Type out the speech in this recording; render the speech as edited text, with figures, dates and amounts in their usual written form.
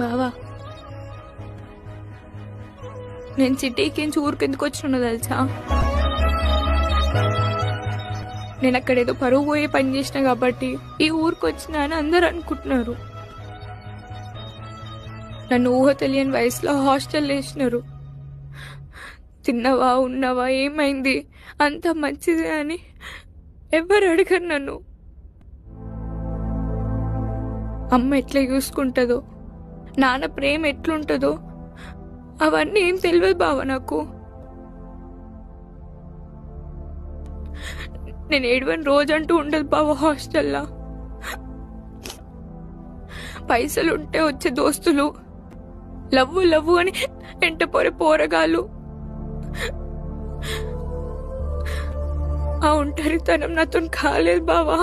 బావా, నేను సిటీకి ఊరికెందుకు వచ్చినా తెలుసా? నేను అక్కడేదో పరువు పోయి పని చేసిన కాబట్టి ఈ ఊరికి వచ్చినా అని అందరు అనుకుంటున్నారు. నన్ను ఊహ తెలియని వయసులో హాస్టల్ వేసినారు. తిన్నవా, ఉన్నవా, ఏమైంది, అంత మంచిదే అని ఎవరు అడగరు నన్ను. అమ్మ ఎట్లా చూసుకుంటుందో, నాన్న ప్రేమ ఎట్లుంటుందో అవన్నీ ఏం తెలియదు బావ నాకు. నేను ఏడవని రోజంటూ ఉండదు బావ హాస్టల్లా. పైసలుంటే వచ్చే దోస్తులు, లవ్వు లవ్వు అని ఎంట పోరగాళ్ళు. ఆ ఒంటరితనం నాతో కాలేదు బావా.